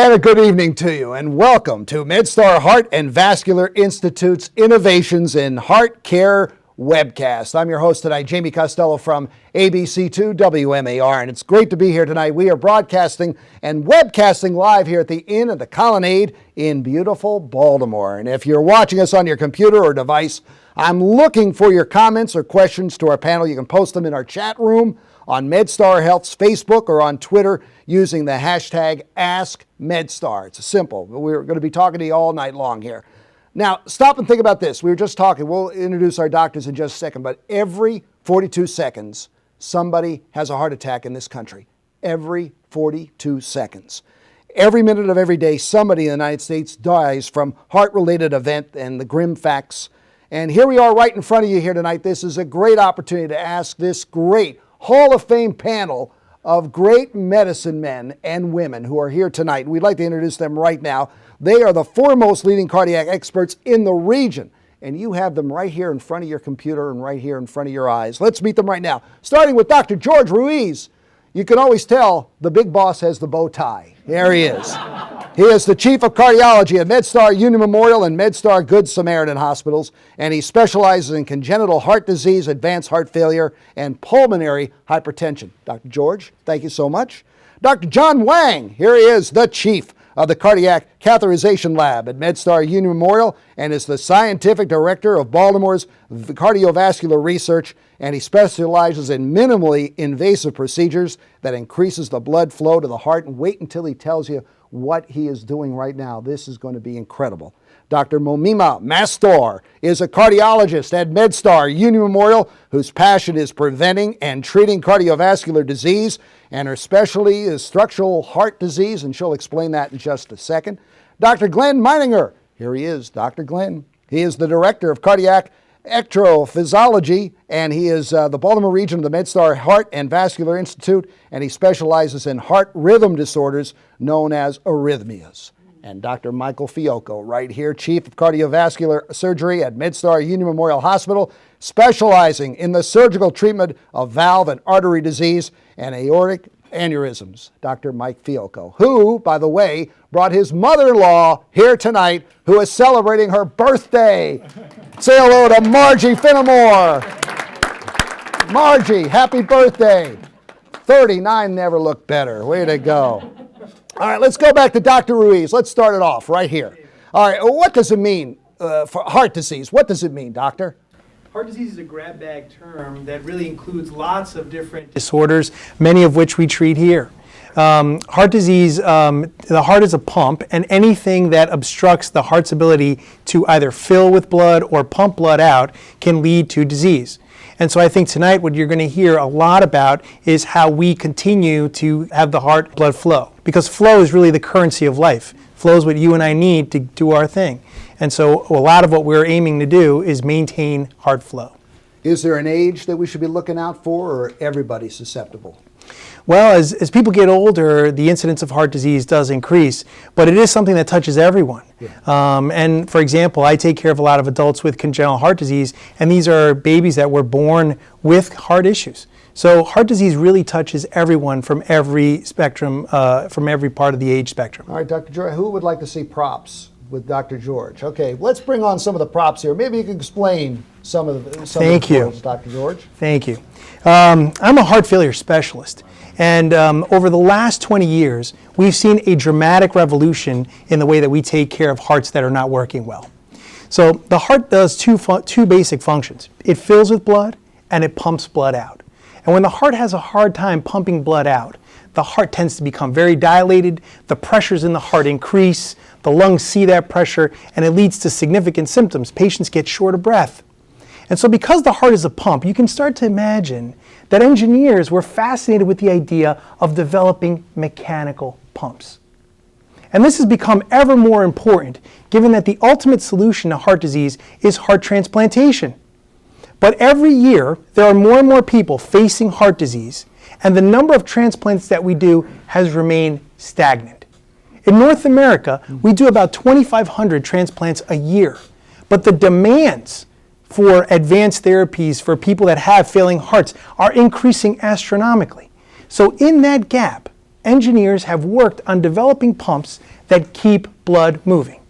And a good evening to you, and welcome to MedStar Heart and Vascular Institute's Innovations in Heart Care Webcast. I'm your host tonight, Jamie Costello from ABC2 WMAR, and it's great to be here tonight. We are broadcasting and webcasting live here at the Inn of the Colonnade in beautiful Baltimore. And if you're watching us on your computer or device, I'm looking for your comments or questions to our panel. You can post them in our chat room, on MedStar Health's Facebook, or on Twitter using the hashtag AskMedStar. It's simple. We're going to be talking to you all night long here. Now, stop and think about this. We were just talking. We'll introduce our doctors in just a second, but every 42 seconds, somebody has a heart attack in this country. Every 42 seconds. Every minute of every day, somebody in the United States dies from heart-related event, and the grim facts. And here we are right in front of you here tonight. This is a great opportunity to ask this great Hall of Fame panel of great medicine men and women who are here tonight. We'd like to introduce them right now. They are the foremost leading cardiac experts in the region, and you have them right here in front of your computer and right here in front of your eyes. Let's meet them right now, starting with Dr. George Ruiz. You can always tell the big boss has the bow tie. There he is. He is the Chief of Cardiology at MedStar Union Memorial and MedStar Good Samaritan Hospitals, and he specializes in congenital heart disease, advanced heart failure, and pulmonary hypertension. Dr. George, thank you so much. Dr. John Wang, here he is, the Chief of the Cardiac Catheterization Lab at MedStar Union Memorial, and is the Scientific Director of Baltimore's Cardiovascular Research, and he specializes in minimally invasive procedures that increases the blood flow to the heart. And wait until he tells you what he is doing right now. This is going to be incredible. Dr. Momima Mastor is a cardiologist at MedStar Union Memorial whose passion is preventing and treating cardiovascular disease, and her specialty is structural heart disease, and she'll explain that in just a second. Dr. Glenn Meininger, here he is, Dr. Glenn. He is the Director of Cardiac Electrophysiology, and he is the Baltimore region of the MedStar Heart and Vascular Institute, and he specializes in heart rhythm disorders known as arrhythmias. And Dr. Michael Fiocco, right here, Chief of Cardiovascular Surgery at MedStar Union Memorial Hospital, specializing in the surgical treatment of valve and artery disease and aortic aneurysms. Dr. Mike Fiocco, who, by the way, brought his mother-in-law here tonight, who is celebrating her birthday. Say hello to Margie Finnemore. Margie, happy birthday. 39 never looked better. Way to go. All right, let's go back to Dr. Ruiz. Let's start it off right here. All right, what does it mean for heart disease? What does it mean, doctor? Heart disease is a grab bag term that really includes lots of different disorders, many of which we treat here. Heart disease, the heart is a pump, and anything that obstructs the heart's ability to either fill with blood or pump blood out can lead to disease. And so I think tonight what you're going to hear a lot about is how we continue to have the heart blood flow. Because flow is really the currency of life. Flow is what you and I need to do our thing. And so a lot of what we're aiming to do is maintain heart flow. Is there an age that we should be looking out for, or everybody susceptible? Well, as people get older, the incidence of heart disease does increase, but it is something that touches everyone. Yeah. And for example, I take care of a lot of adults with congenital heart disease, and these are babies that were born with heart issues. So heart disease really touches everyone from every spectrum, from every part of the age spectrum. All right, Dr. George, who would like to see props with Dr. George? Okay, let's bring on some of the props here. Maybe you can explain some of the tools, Dr. George. Thank you. I'm a heart failure specialist. And over the last 20 years, we've seen a dramatic revolution in the way that we take care of hearts that are not working well. So the heart does two basic functions. It fills with blood and it pumps blood out. And when the heart has a hard time pumping blood out, the heart tends to become very dilated, the pressures in the heart increase, the lungs see that pressure, and it leads to significant symptoms. Patients get short of breath. And so because the heart is a pump, you can start to imagine that engineers were fascinated with the idea of developing mechanical pumps. And this has become ever more important, given that the ultimate solution to heart disease is heart transplantation. But every year, there are more and more people facing heart disease, and the number of transplants that we do has remained stagnant. In North America, we do about 2,500 transplants a year, but the demands for advanced therapies for people that have failing hearts are increasing astronomically. So in that gap, engineers have worked on developing pumps that keep blood moving.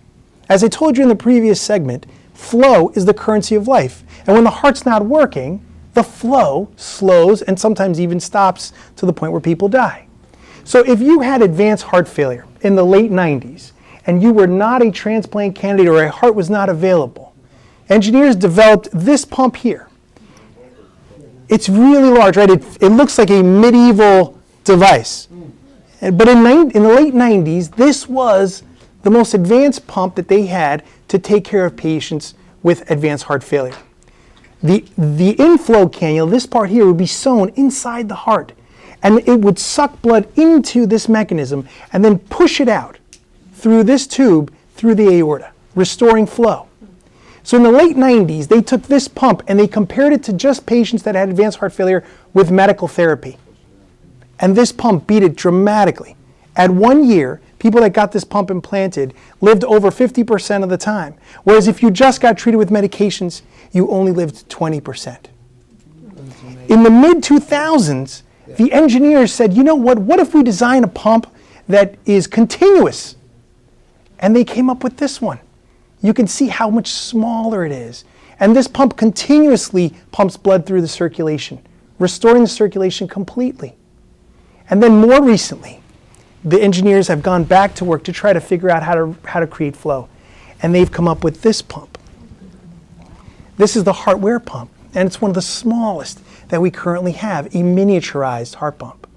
As I told you in the previous segment, flow is the currency of life. And when the heart's not working, the flow slows and sometimes even stops to the point where people die. So if you had advanced heart failure in the late 90s and you were not a transplant candidate or a heart was not available, engineers developed this pump here. It's really large, right? It looks like a medieval device. But in the late 90s, this was the most advanced pump that they had to take care of patients with advanced heart failure. The inflow cannula, this part here, would be sewn inside the heart, and it would suck blood into this mechanism and then push it out through this tube through the aorta, restoring flow. So in the late 90s, they took this pump and they compared it to just patients that had advanced heart failure with medical therapy. And this pump beat it dramatically. At 1 year, people that got this pump implanted lived over 50% of the time. Whereas if you just got treated with medications, you only lived 20%. In the mid-2000s, the engineers said, you know what if we design a pump that is continuous? And they came up with this one. You can see how much smaller it is. And this pump continuously pumps blood through the circulation, restoring the circulation completely. And then more recently, the engineers have gone back to work to try to figure out how to create flow. And they've come up with this pump. This is the heart wear pump, and it's one of the smallest that we currently have, a miniaturized heart pump.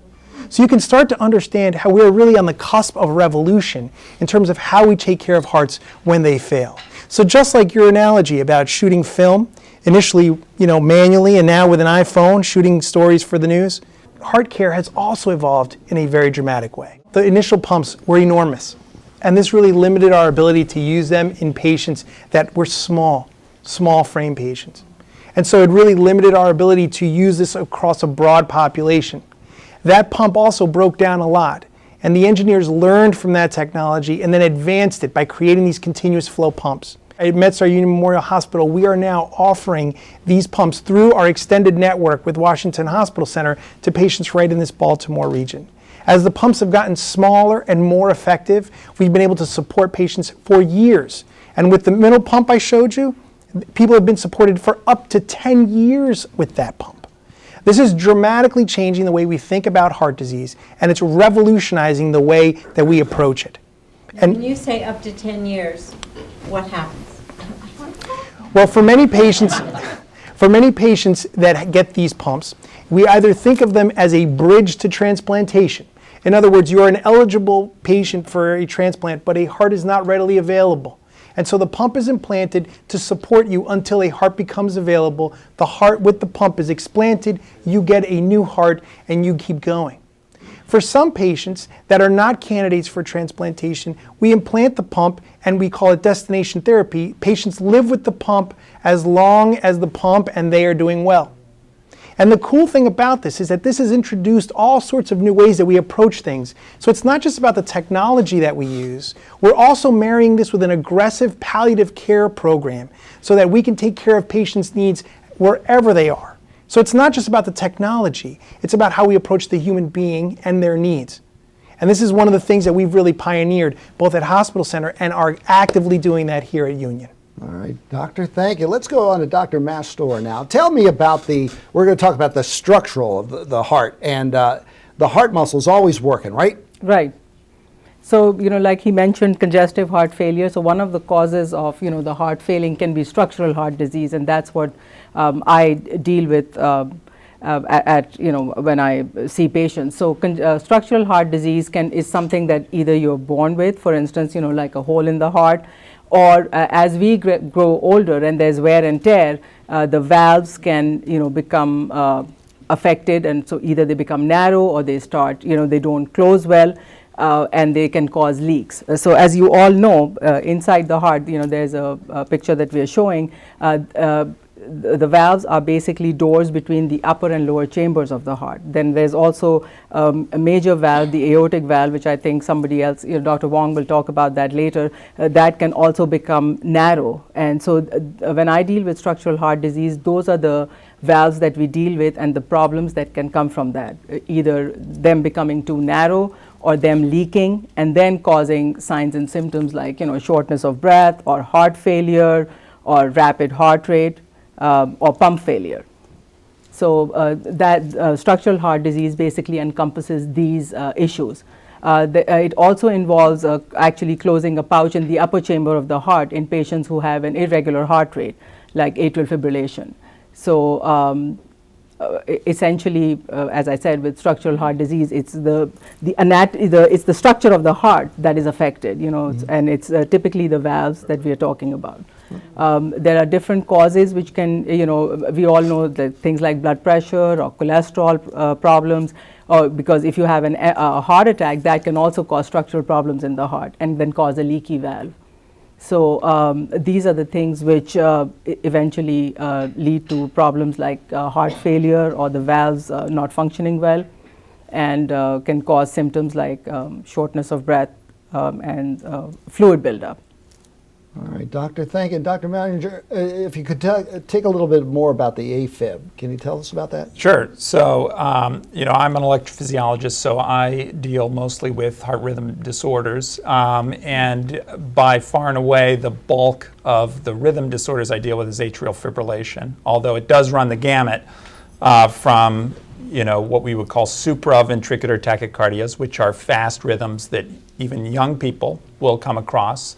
So you can start to understand how we're really on the cusp of a revolution in terms of how we take care of hearts when they fail. So just like your analogy about shooting film, initially, manually, and now with an iPhone, shooting stories for the news, heart care has also evolved in a very dramatic way. The initial pumps were enormous, and this really limited our ability to use them in patients that were small frame patients. And so it really limited our ability to use this across a broad population. That pump also broke down a lot, and the engineers learned from that technology and then advanced it by creating these continuous flow pumps. At MedStar Union Memorial Hospital, we are now offering these pumps through our extended network with Washington Hospital Center to patients right in this Baltimore region. As the pumps have gotten smaller and more effective, we've been able to support patients for years. And with the middle pump I showed you, people have been supported for up to 10 years with that pump. This is dramatically changing the way we think about heart disease, and it's revolutionizing the way that we approach it. And when you say up to 10 years, what happens? Well, for many patients that get these pumps, we either think of them as a bridge to transplantation. In other words, you're an eligible patient for a transplant, but a heart is not readily available. And so the pump is implanted to support you until a heart becomes available. The heart with the pump is explanted, you get a new heart, and you keep going. For some patients that are not candidates for transplantation, we implant the pump and we call it destination therapy. Patients live with the pump as long as the pump and they are doing well. And the cool thing about this is that this has introduced all sorts of new ways that we approach things. So it's not just about the technology that we use. We're also marrying this with an aggressive palliative care program so that we can take care of patients' needs wherever they are. So it's not just about the technology, it's about how we approach the human being and their needs. And this is one of the things that we've really pioneered both at Hospital Center and are actively doing that here at Union. All right, Doctor, thank you. Let's go on to Dr. Mastor now. Tell me about we're going to talk about the structural of the heart, and the heart muscle is always working, right? Right. So, like he mentioned, congestive heart failure. So one of the causes of, the heart failing can be structural heart disease, and that's what I deal with when I see patients. So structural heart disease is something that either you're born with, for instance, like a hole in the heart, or as we grow older and there's wear and tear, the valves can, become affected, and so either they become narrow or they start, they don't close well. And they can cause leaks. So as you all know, inside the heart, there's a picture that we are showing. The valves are basically doors between the upper and lower chambers of the heart. Then there's also a major valve, the aortic valve, which I think somebody else, Dr. Wong will talk about that later, that can also become narrow. And so when I deal with structural heart disease, those are the valves that we deal with and the problems that can come from that, either them becoming too narrow or them leaking and then causing signs and symptoms like, shortness of breath or heart failure or rapid heart rate or pump failure. So that structural heart disease basically encompasses these issues. It also involves actually closing a pouch in the upper chamber of the heart in patients who have an irregular heart rate, like atrial fibrillation. So essentially, as I said, with structural heart disease, it's it's the structure of the heart that is affected, and it's typically the valves that we are talking about. There are different causes which can, we all know that things like blood pressure or cholesterol problems, or because if you have a heart attack, that can also cause structural problems in the heart and then cause a leaky valve. So these are the things which eventually lead to problems like heart failure or the valves not functioning well, and can cause symptoms like shortness of breath and fluid buildup. All right, Doctor, thank you. Dr. Manager, if you could take a little bit more about the a-fib. Can you tell us about that? Sure. So, I'm an electrophysiologist, so I deal mostly with heart rhythm disorders. And by far and away, the bulk of the rhythm disorders I deal with is atrial fibrillation, although it does run the gamut from what we would call supraventricular tachycardias, which are fast rhythms that even young people will come across.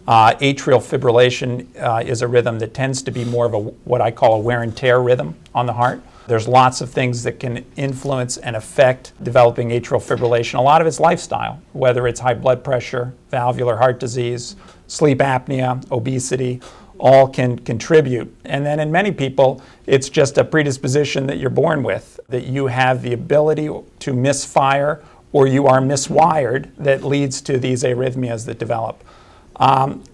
Atrial fibrillation is a rhythm that tends to be more of what I call a wear and tear rhythm on the heart. There's lots of things that can influence and affect developing atrial fibrillation. A lot of it's lifestyle, whether it's high blood pressure, valvular heart disease, sleep apnea, obesity, all can contribute. And then in many people, it's just a predisposition that you're born with, that you have the ability to misfire or you are miswired that leads to these arrhythmias that develop.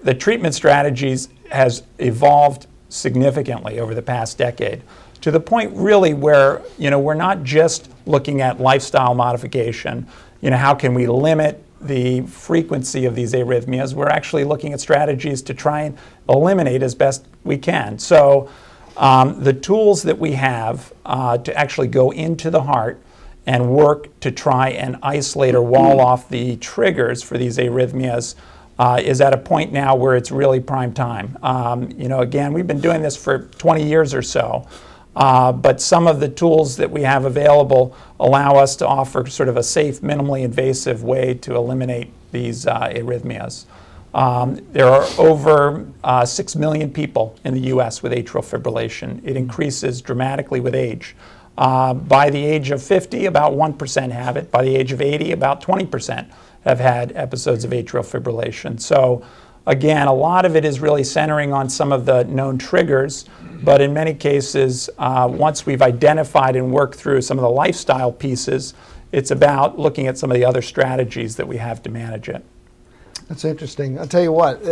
The treatment strategies has evolved significantly over the past decade to the point really where, we're not just looking at lifestyle modification, how can we limit the frequency of these arrhythmias. We're actually looking at strategies to try and eliminate as best we can. So the tools that we have to actually go into the heart and work to try and isolate or wall off the triggers for these arrhythmias is at a point now where it's really prime time. Again, we've been doing this for 20 years or so, but some of the tools that we have available allow us to offer sort of a safe, minimally invasive way to eliminate these arrhythmias. There are over 6 million people in the U.S. with atrial fibrillation. It increases dramatically with age. By the age of 50, about 1% have it. By the age of 80, about 20% have had episodes of atrial fibrillation. So again, a lot of it is really centering on some of the known triggers, but in many cases, once we've identified and worked through some of the lifestyle pieces, it's about looking at some of the other strategies that we have to manage it. That's interesting. I'll tell you what,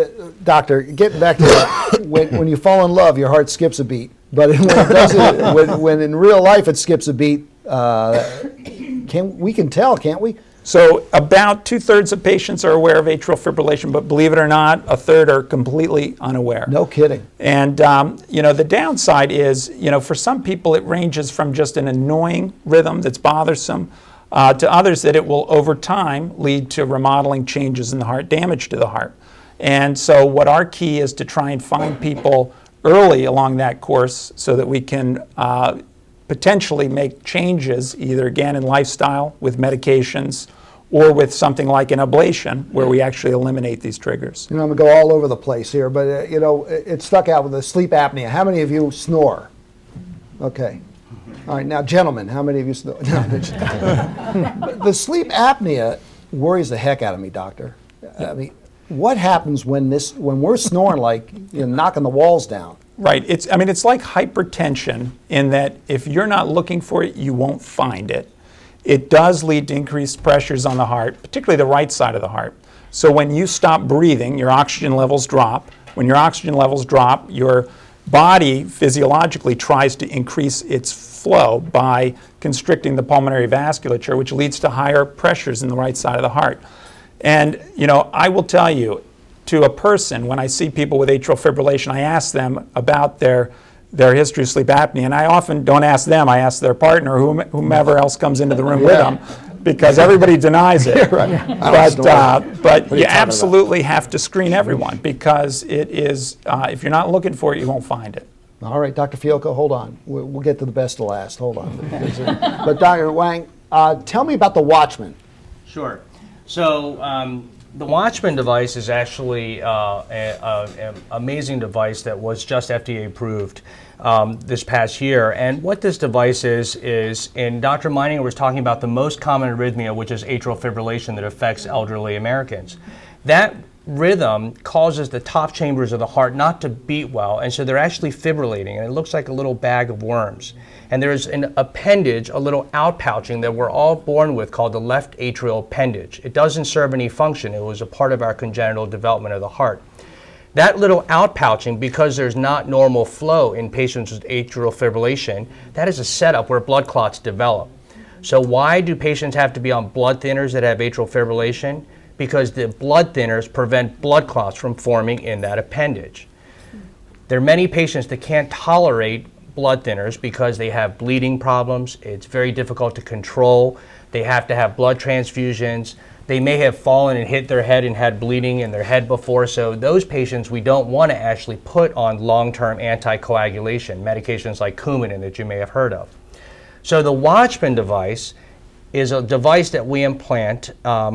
Doctor, getting back to when you fall in love, your heart skips a beat. But when it doesn't, when in real life it skips a beat, we can tell, can't we? So about 2/3 of patients are aware of atrial fibrillation, but believe it or not, 1/3 are completely unaware. No kidding. And the downside is, for some people it ranges from just an annoying rhythm that's bothersome to others that it will over time lead to remodeling changes in the heart, damage to the heart. And so what our key is to try and find people early along that course so that we can potentially make changes either again in lifestyle with medications or with something like an ablation where we actually eliminate these triggers. I'm going to go all over the place here, but it stuck out with the sleep apnea. How many of you snore? Okay. All right, now gentlemen, how many of you snore? The sleep apnea worries the heck out of me, doctor. I mean, what happens when we're snoring like knocking the walls down? Right. It's like hypertension in that if you're not looking for it, you won't find it. It does lead to increased pressures on the heart, particularly the right side of the heart. So when you stop breathing, your oxygen levels drop. When your oxygen levels drop, your body physiologically tries to increase its flow by constricting the pulmonary vasculature, which leads to higher pressures in the right side of the heart. And, I will tell you, to a person, when I see people with atrial fibrillation, I ask them about their history of sleep apnea. And I often don't ask them, I ask their partner, whomever else comes into the room with them, because everybody denies it. Right. But you you absolutely have to screen everyone, because it is, if you're not looking for it, you won't find it. All right, Dr. Fiocco, hold on. We'll get to the best to last. Hold on. But Dr. Wang, tell me about the Watchman. Sure. So the Watchman device is actually an amazing device that was just FDA approved this past year. And what this device is, and Dr. Meininger was talking about the most common arrhythmia, which is atrial fibrillation that affects elderly Americans. That rhythm causes the top chambers of the heart not to beat well, and so they're actually fibrillating, and it looks like a little bag of worms. And there's an appendage, a little outpouching that we're all born with called the left atrial appendage. It doesn't serve any function. It was a part of our congenital development of the heart. That little outpouching, because there's not normal flow in patients with atrial fibrillation, that is a setup where blood clots develop. So why do patients have to be on blood thinners that have atrial fibrillation? Because the blood thinners prevent blood clots from forming in that appendage. There are many patients that can't tolerate blood thinners because they have bleeding problems. It's very difficult to control. They have to have blood transfusions. They may have fallen and hit their head and had bleeding in their head before. So those patients we don't want to actually put on long-term anticoagulation, medications like Coumadin that you may have heard of. So the Watchman device is a device that we implant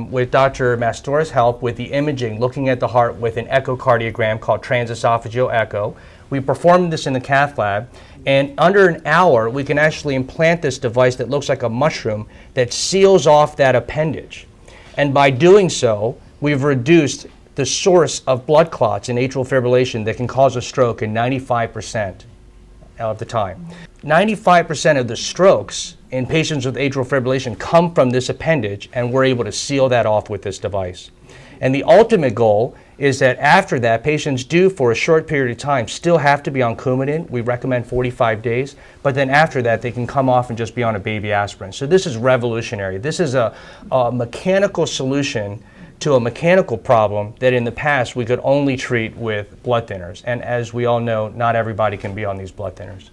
with Dr. Mastor's help with the imaging, looking at the heart with an echocardiogram called transesophageal echo. We performed this in the cath lab, and under an hour, we can actually implant this device that looks like a mushroom that seals off that appendage. And by doing so, we've reduced the source of blood clots in atrial fibrillation that can cause a stroke in 95% of the time. 95% of the strokes in patients with atrial fibrillation come from this appendage, and we're able to seal that off with this device. And the ultimate goal is that after that, patients do, for a short period of time, still have to be on Coumadin. We recommend 45 days, but then after that, they can come off and just be on a baby aspirin. So this is revolutionary. This is a mechanical solution to a mechanical problem that in the past we could only treat with blood thinners. And as we all know, not everybody can be on these blood thinners.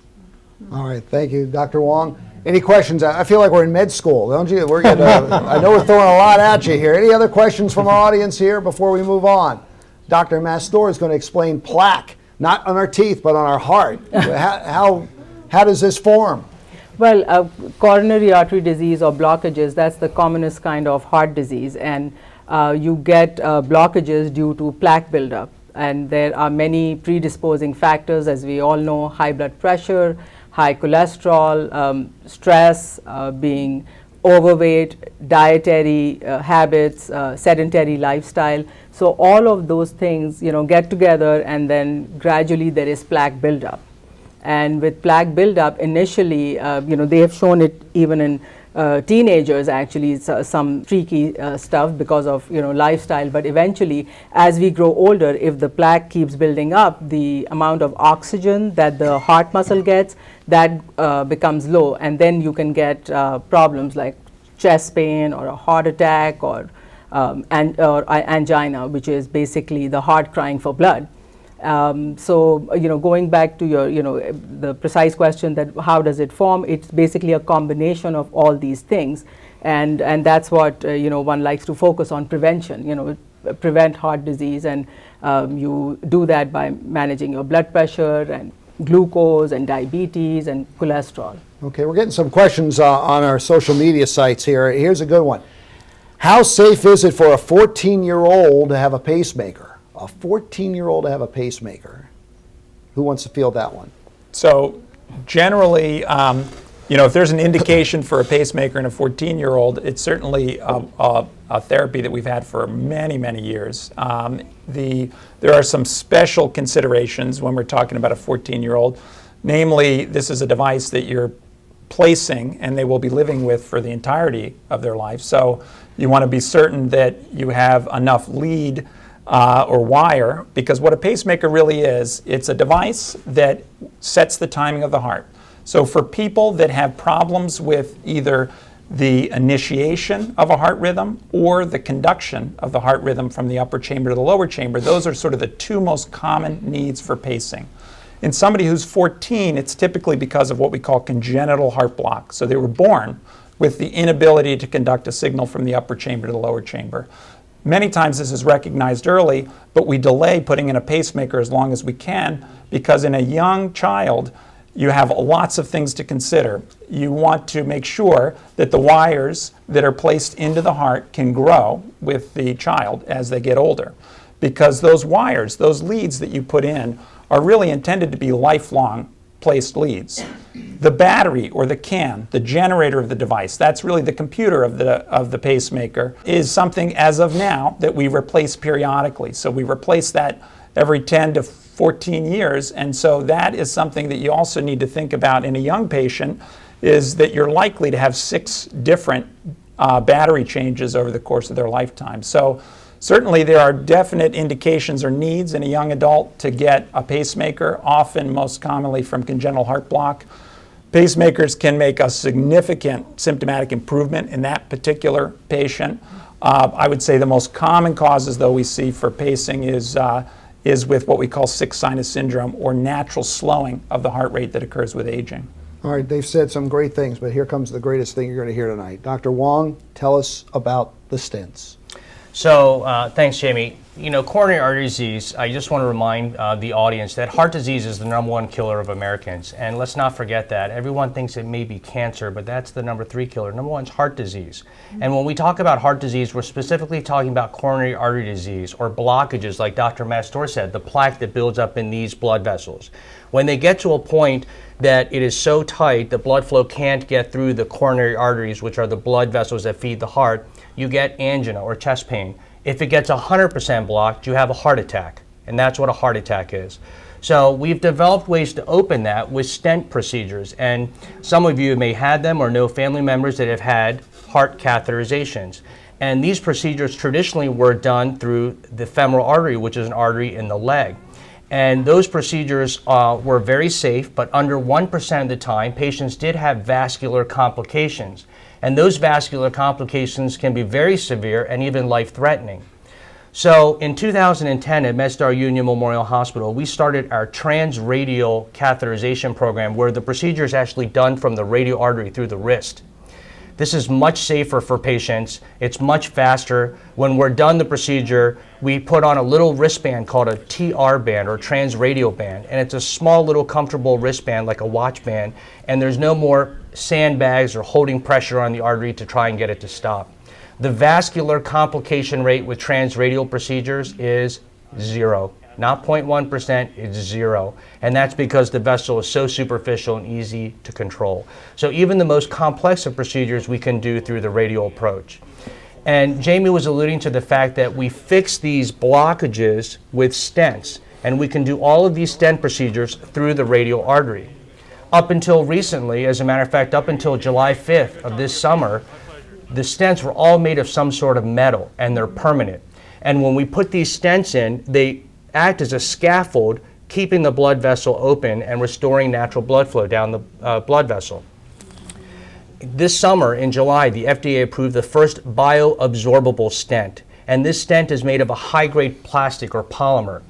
All right, thank you, Dr. Wong. Any questions? I feel like we're in med school, don't you? We're getting, I know we're throwing a lot at you here. Any other questions from our audience here before we move on? Dr. Mastor is going to explain plaque, not on our teeth, but on our heart. How does this form? Well, coronary artery disease or blockages, that's the commonest kind of heart disease, and you get blockages due to plaque buildup. And there are many predisposing factors, as we all know: high blood pressure, high cholesterol, stress, being overweight, dietary habits, sedentary lifestyle. So all of those things, get together, and then gradually there is plaque buildup. And with plaque buildup, initially, they have shown it even in teenagers, actually, some tricky stuff because of lifestyle. But eventually, as we grow older, if the plaque keeps building up, the amount of oxygen that the heart muscle gets, that becomes low, and then you can get problems like chest pain or a heart attack or angina, which is basically the heart crying for blood. So going back to your the precise question that how does it form, it's basically a combination of all these things, and that's what one likes to focus on: prevention. Prevent heart disease, and you do that by managing your blood pressure and glucose and diabetes and cholesterol. Okay, we're getting some questions on our social media sites here. Here's a good one. How safe is it for a 14-year-old to have a pacemaker? A 14-year-old to have a pacemaker. Who wants to field that one? So generally, if there's an indication for a pacemaker in a 14-year-old, it's certainly a therapy that we've had for many, many years. There are some special considerations when we're talking about a 14-year-old. Namely, this is a device that you're placing and they will be living with for the entirety of their life. So you want to be certain that you have enough lead or wire, because what a pacemaker really is, it's a device that sets the timing of the heart. So for people that have problems with either the initiation of a heart rhythm or the conduction of the heart rhythm from the upper chamber to the lower chamber, those are sort of the two most common needs for pacing. In somebody who's 14, it's typically because of what we call congenital heart block. So they were born with the inability to conduct a signal from the upper chamber to the lower chamber. Many times this is recognized early, but we delay putting in a pacemaker as long as we can, because in a young child, you have lots of things to consider. You want to make sure that the wires that are placed into the heart can grow with the child as they get older, because those wires, those leads that you put in, are really intended to be lifelong placed leads. The battery or the CAN, the generator of the device, that's really the computer of the pacemaker, is something as of now that we replace periodically. So we replace that every 10 to 14 years, and so that is something that you also need to think about in a young patient, is that you're likely to have 6 different battery changes over the course of their lifetime. So certainly there are definite indications or needs in a young adult to get a pacemaker, often most commonly from congenital heart block. Pacemakers can make a significant symptomatic improvement in that particular patient. I would say the most common causes, though, we see for pacing is with what we call sick sinus syndrome, or natural slowing of the heart rate that occurs with aging. All right, they've said some great things, but here comes the greatest thing you're going to hear tonight. Dr. Wong, tell us about the stents. So thanks, Jamie. You know, coronary artery disease, I just want to remind the audience that heart disease is the #1 killer of Americans. And let's not forget that. Everyone thinks it may be cancer, but that's the #3 killer. #1 is heart disease. And when we talk about heart disease, we're specifically talking about coronary artery disease, or blockages, like Dr. Mastor said, the plaque that builds up in these blood vessels. When they get to a point that it is so tight the blood flow can't get through the coronary arteries, which are the blood vessels that feed the heart, you get angina or chest pain. If it gets 100% blocked, you have a heart attack, and that's what a heart attack is. So we've developed ways to open that with stent procedures, and some of you may have them or know family members that have had heart catheterizations. And these procedures traditionally were done through the femoral artery, which is an artery in the leg. And those procedures were very safe, but under 1% of the time, patients did have vascular complications. And those vascular complications can be very severe and even life-threatening. So in 2010 at MedStar Union Memorial Hospital, we started our transradial catheterization program, where the procedure is actually done from the radial artery through the wrist. This is much safer for patients. It's much faster. When we're done the procedure, we put on a little wristband called a TR band, or transradial band, and it's a small little comfortable wristband like a Watchman, and there's no more sandbags or holding pressure on the artery to try and get it to stop. The vascular complication rate with transradial procedures is 0. Not 0.1%, it's 0. And that's because the vessel is so superficial and easy to control. So even the most complex of procedures we can do through the radial approach. And Jamie was alluding to the fact that we fix these blockages with stents, and we can do all of these stent procedures through the radial artery. Up until recently, as a matter of fact, up until July 5th of this summer, the stents were all made of some sort of metal, and they're permanent. And when we put these stents in, they act as a scaffold, keeping the blood vessel open and restoring natural blood flow down the blood vessel. This summer, in July, the FDA approved the first bioabsorbable stent. And this stent is made of a high-grade plastic or polymer.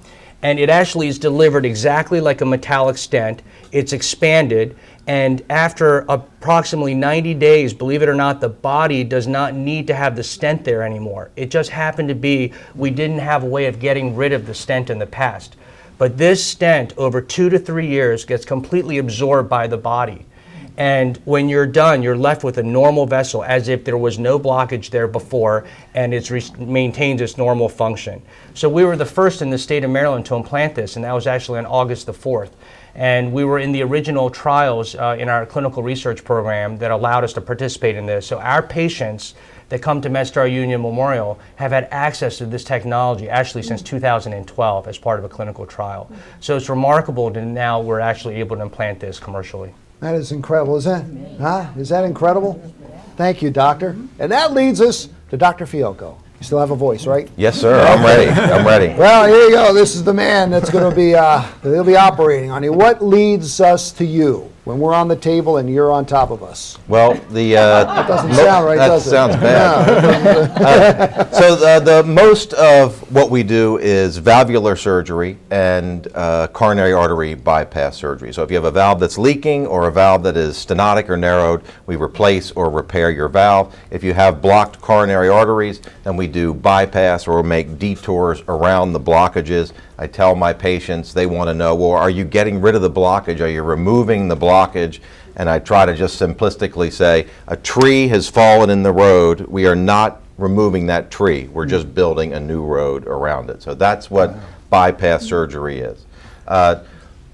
And it actually is delivered exactly like a metallic stent. It's expanded, and after approximately 90 days, believe it or not, the body does not need to have the stent there anymore. It just happened to be we didn't have a way of getting rid of the stent in the past. But this stent, over 2 to 3 years, gets completely absorbed by the body. And when you're done, you're left with a normal vessel, as if there was no blockage there before, and it maintains its normal function. So we were the first in the state of Maryland to implant this, and that was actually on August the 4th. And we were in the original trials in our clinical research program that allowed us to participate in this. So our patients that come to MedStar Union Memorial have had access to this technology actually since 2012 as part of a clinical trial. So it's remarkable that now we're actually able to implant this commercially. That is incredible, is that? Huh? Is that incredible? Thank you, doctor. And that leads us to Dr. Fiocco. You still have a voice, right? Yes, sir. I'm ready. I'm ready. Well, here you go. This is the man that's going to be, he'll be operating on you. What leads us to you? when we're on the table and you're on top of us? Well, that doesn't sound right, does it? Sounds bad. So the most of what we do is valvular surgery and coronary artery bypass surgery. So if you have a valve that's leaking or a valve that is stenotic or narrowed, we replace or repair your valve. If you have blocked coronary arteries, then we do bypass or make detours around the blockages. I tell my patients, they want to know, well, are you getting rid of the blockage? Are you removing the blockage? And I try to just simplistically say, a tree has fallen in the road. We are not removing that tree. We're just building a new road around it. So that's what bypass surgery is.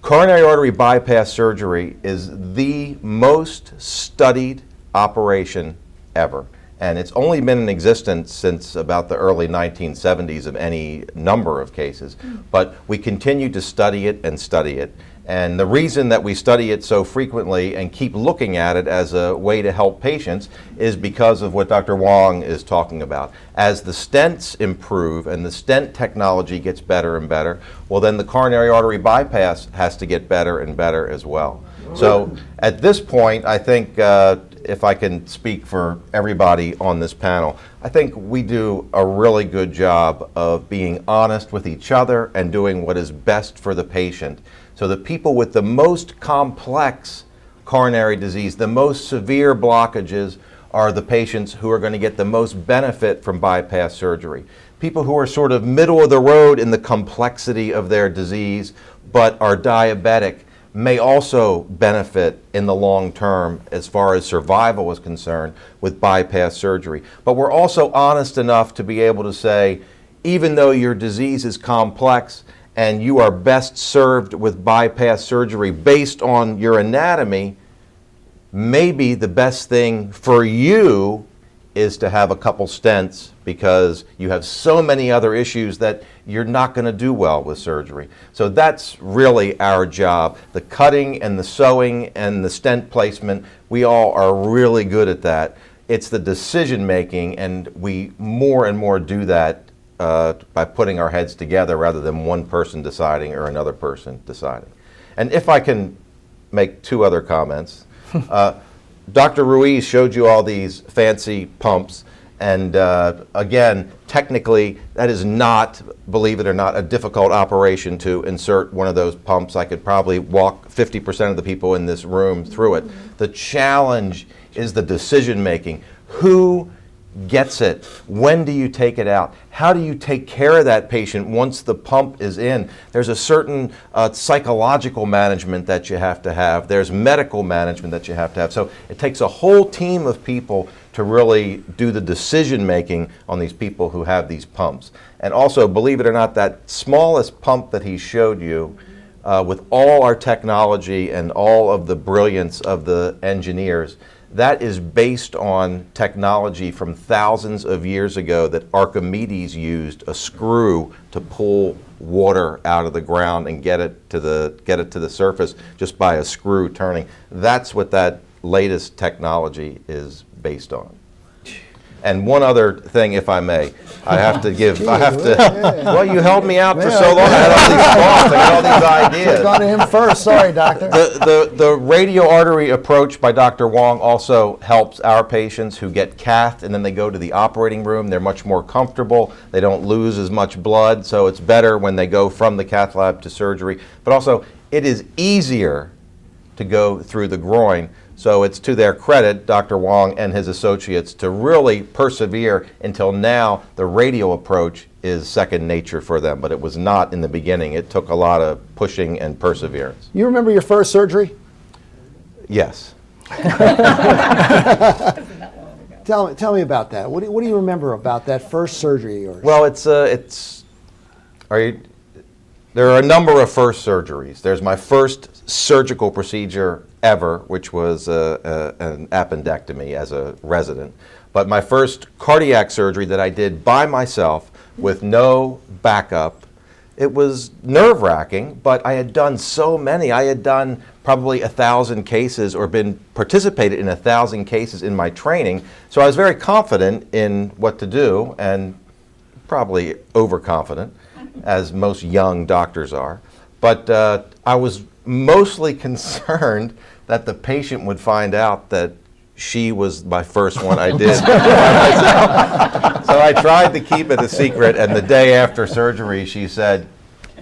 Coronary artery bypass surgery is the most studied operation ever. And it's only been in existence since about the early 1970s of any number of cases. But we continue to study it and study it. And the reason that we study it so frequently and keep looking at it as a way to help patients is because of what Dr. Wong is talking about. As the stents improve and the stent technology gets better and better, well, then the coronary artery bypass has to get better and better as well. So at this point, I think if I can speak for everybody on this panel, I think we do a really good job of being honest with each other and doing what is best for the patient. So the people with the most complex coronary disease, the most severe blockages, are the patients who are going to get the most benefit from bypass surgery. People who are sort of middle of the road in the complexity of their disease but are diabetic may also benefit in the long term as far as survival is concerned with bypass surgery. But we're also honest enough to be able to say, even though your disease is complex and you are best served with bypass surgery based on your anatomy, maybe the best thing for you is to have a couple stents because you have so many other issues that you're not going to do well with surgery. So that's really our job. The cutting and the sewing and the stent placement, we all are really good at that. It's the decision making, and we more and more do that by putting our heads together rather than one person deciding or another person deciding. And if I can make two other comments. Dr. Ruiz showed you all these fancy pumps, and again, technically, that is not, believe it or not, a difficult operation to insert one of those pumps. I could probably walk 50% of the people in this room through it. The challenge is the decision making. Who gets it? When do you take it out? How do you take care of that patient once the pump is in? There's a certain psychological management that you have to have. There's medical management that you have to have. So it takes a whole team of people to really do the decision making on these people who have these pumps. And also, believe it or not, that smallest pump that he showed you, with all our technology and all of the brilliance of the engineers, that is based on technology from thousands of years ago that Archimedes used a screw to pull water out of the ground and get it to the surface just by a screw turning. That's what that latest technology is based on. And one other thing, if I may, well, you held me out for so long. I had all these thoughts, I had all these ideas. Gone to him first. Sorry, doctor. The radial artery approach by Dr. Wong also helps our patients who get cathed and then they go to the operating room. They're much more comfortable. They don't lose as much blood, so it's better when they go from the cath lab to surgery. But also, it is easier to go through the groin. So it's to their credit, Dr. Wong and his associates, to really persevere until now. The radial approach is second nature for them, but it was not in the beginning. It took a lot of pushing and perseverance. You remember your first surgery? Yes. Tell me about that. What do you remember about that first surgery of yours? Well, there are a number of first surgeries. There's my first surgical procedure ever, which was an appendectomy as a resident. But my first cardiac surgery that I did by myself with no backup, it was nerve-wracking, but I had done so many. I had done probably 1,000 cases or participated in 1,000 cases in my training. So I was very confident in what to do and probably overconfident, as most young doctors are. But I was mostly concerned that the patient would find out that she was my first one I did by myself. So I tried to keep it a secret, and the day after surgery, she said,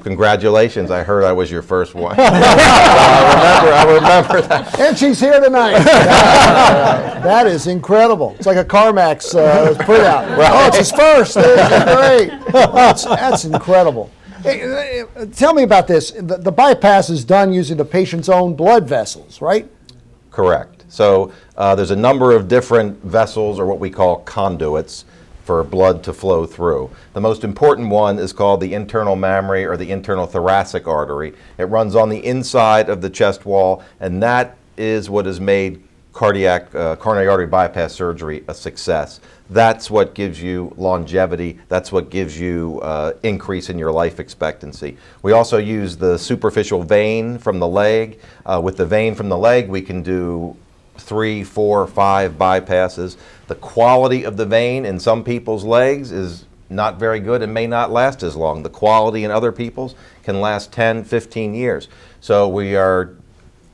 "Congratulations, I heard I was your first one." So I remember that. And she's here tonight. That is incredible. It's like a CarMax printout. Right. Oh, it's his first. Great. That's incredible. Hey, tell me about this. The bypass is done using the patient's own blood vessels, right? Correct. So there's a number of different vessels, or what we call conduits, for blood to flow through. The most important one is called the internal mammary or the internal thoracic artery. It runs on the inside of the chest wall, and that is what has made coronary artery bypass surgery a success. That's what gives you longevity. That's what gives you increase in your life expectancy. We also use the superficial vein from the leg. With the vein from the leg, we can do 3, 4, 5 bypasses. The quality of the vein in some people's legs is not very good and may not last as long. The quality in other people's can last 10, 15 years. So we are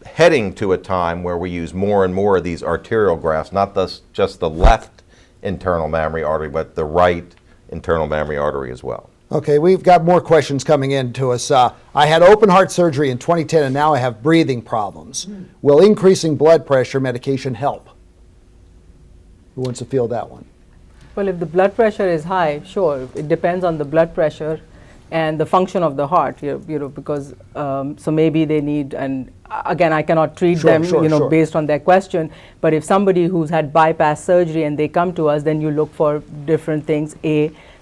heading to a time where we use more and more of these arterial grafts, not just the left internal mammary artery, but the right internal mammary artery as well. Okay, we've got more questions coming in to us. I had open heart surgery in 2010 and now I have breathing problems. Will increasing blood pressure medication help? Who wants to field that one? Well, if the blood pressure is high, sure. It depends on the blood pressure and the function of the heart, because so maybe they need, and again, I cannot treat them, based on their question, but if somebody who's had bypass surgery and they come to us, then you look for different things.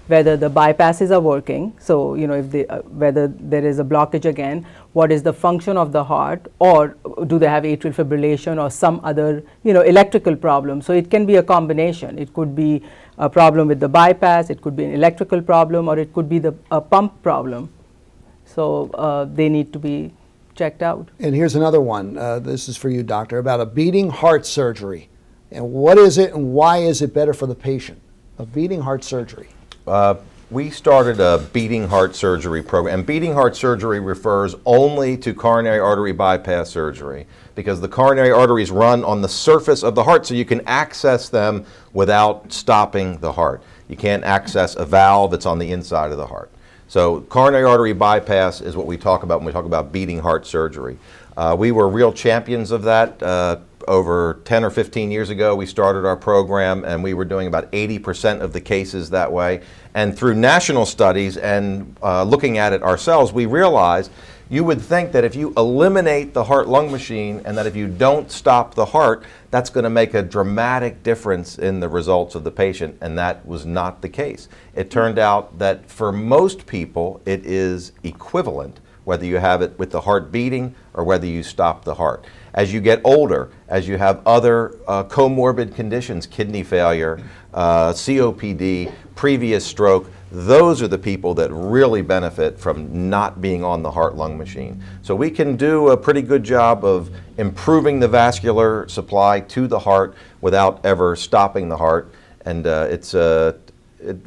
Whether the bypasses are working, so if they, whether there is a blockage again, what is the function of the heart, or do they have atrial fibrillation or some other electrical problem. So it can be a combination. It could be a problem with the bypass, it could be an electrical problem, or it could be a pump problem. So they need to be checked out. And here's another one. This is for you, doctor, about a beating heart surgery. And what is it and why is it better for the patient? A beating heart surgery. We started a beating heart surgery program, and beating heart surgery refers only to coronary artery bypass surgery because the coronary arteries run on the surface of the heart, so you can access them without stopping the heart. You can't access a valve that's on the inside of the heart. So coronary artery bypass is what we talk about when we talk about beating heart surgery. We were real champions of that. Over 10 or 15 years ago, we started our program, and we were doing about 80% of the cases that way. And through national studies and looking at it ourselves, we realized you would think that if you eliminate the heart-lung machine and that if you don't stop the heart, that's going to make a dramatic difference in the results of the patient, and that was not the case. It turned out that for most people, it is equivalent, whether you have it with the heart beating or whether you stop the heart. As you get older, as you have other comorbid conditions, kidney failure, COPD, previous stroke, those are the people that really benefit from not being on the heart-lung machine. So we can do a pretty good job of improving the vascular supply to the heart without ever stopping the heart. And it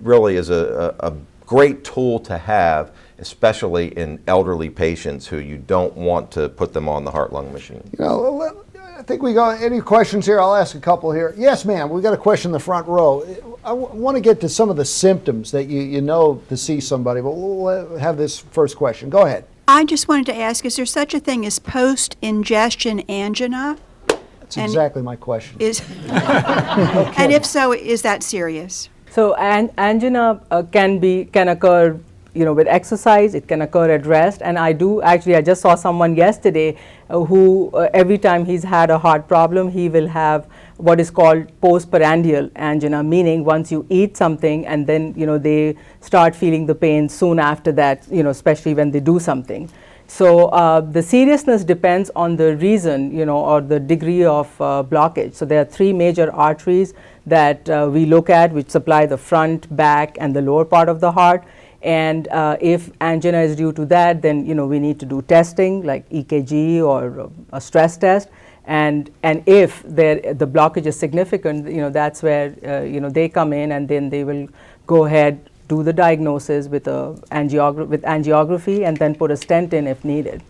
really is a great tool to have, especially in elderly patients who you don't want to put them on the heart-lung machine. I think we got any questions here. I'll ask a couple here. Yes, ma'am. We got a question in the front row. I want to get to some of the symptoms that you know to see somebody, but we'll have this first question. Go ahead. I just wanted to ask, is there such a thing as post-ingestion angina? That's exactly my question. Okay. And if so, is that serious? So angina can occur with exercise, it can occur at rest, and I just saw someone yesterday who every time he's had a heart problem, he will have what is called postprandial angina, meaning once you eat something and then they start feeling the pain soon after that, especially when they do something. So the seriousness depends on the reason, or the degree of blockage. So there are 3 major arteries that we look at, which supply the front, back, and the lower part of the heart. And if angina is due to that, then we need to do testing like EKG or a stress test. And if the blockage is significant, that's where they come in, and then they will go ahead, do the diagnosis with angiography, and then put a stent in if needed.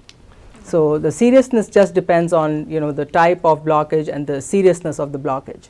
So the seriousness just depends on, the type of blockage and the seriousness of the blockage.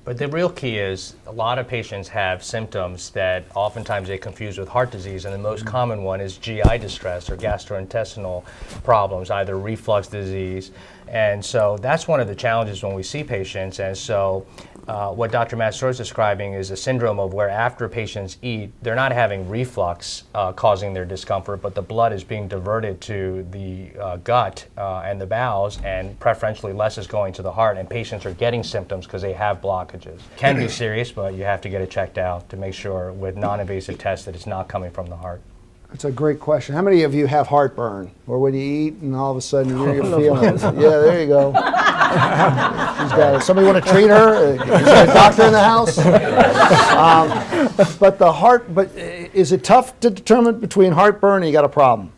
But the real key is a lot of patients have symptoms that oftentimes they confuse with heart disease, and the most common one is GI distress or gastrointestinal problems, either reflux disease. And so that's one of the challenges when we see patients. And so what Dr. Mastor is describing is a syndrome of where after patients eat, they're not having reflux causing their discomfort, but the blood is being diverted to the gut and the bowels, and preferentially less is going to the heart, and patients are getting symptoms because they have blockages. Can be serious, but you have to get it checked out to make sure with non-invasive tests that it's not coming from the heart. That's a great question. How many of you have heartburn? Or when you eat and all of a sudden you're feeling it? Yeah, there you go. She's got it. Somebody want to treat her? Is there a doctor in the house? But is it tough to determine between heartburn and you got a problem?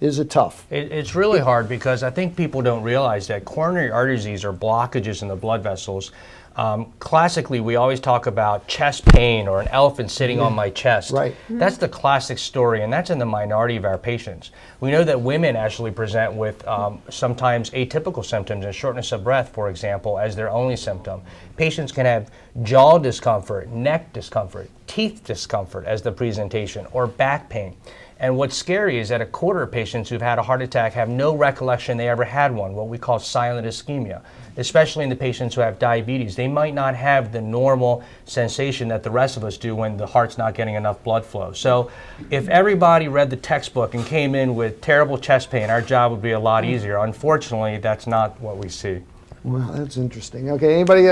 Is it tough? It's really hard because I think people don't realize that coronary artery disease are blockages in the blood vessels. Classically, we always talk about chest pain or an elephant sitting on my chest. Right. That's the classic story, and that's in the minority of our patients. We know that women actually present with sometimes atypical symptoms and shortness of breath, for example, as their only symptom. Patients can have jaw discomfort, neck discomfort, teeth discomfort as the presentation, or back pain. And what's scary is that a quarter of patients who've had a heart attack have no recollection they ever had one, what we call silent ischemia. Especially in the patients who have diabetes, they might not have the normal sensation that the rest of us do when the heart's not getting enough blood flow. So if everybody read the textbook and came in with terrible chest pain, our job would be a lot easier. Unfortunately, that's not what we see. Well, that's interesting. Okay, anybody?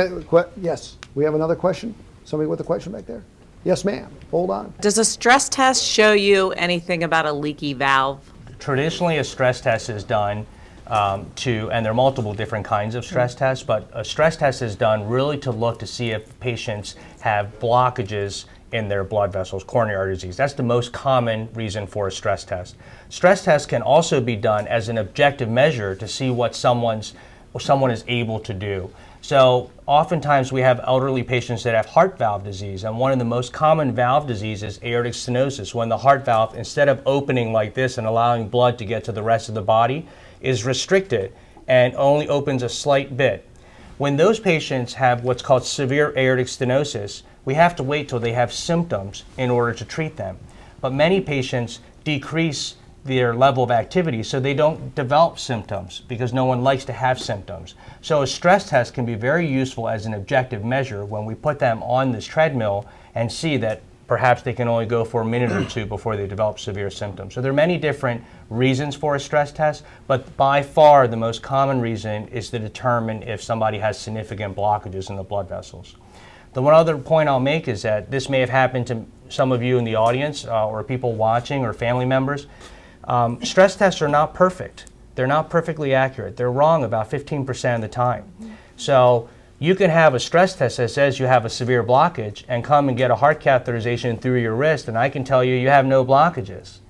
Yes, we have another question? Somebody with a question back there? Yes, ma'am. Hold on. Does a stress test show you anything about a leaky valve? Traditionally, a stress test is done and there are multiple different kinds of stress tests, but a stress test is done really to look to see if patients have blockages in their blood vessels, coronary artery disease. That's the most common reason for a stress test. Stress tests can also be done as an objective measure to see what someone is able to do. So oftentimes we have elderly patients that have heart valve disease, and one of the most common valve diseases is aortic stenosis, when the heart valve, instead of opening like this and allowing blood to get to the rest of the body, is restricted and only opens a slight bit. When those patients have what's called severe aortic stenosis, we have to wait till they have symptoms in order to treat them. But many patients decrease their level of activity so they don't develop symptoms because no one likes to have symptoms. So a stress test can be very useful as an objective measure when we put them on this treadmill and see that perhaps they can only go for a minute or two before they develop severe symptoms. So there are many different reasons for a stress test, but by far the most common reason is to determine if somebody has significant blockages in the blood vessels. The one other point I'll make is that this may have happened to some of you in the audience or people watching or family members. Stress tests are not perfect. They're not perfectly accurate. They're wrong about 15% of the time. So you can have a stress test that says you have a severe blockage and come and get a heart catheterization through your wrist, and I can tell you have no blockages.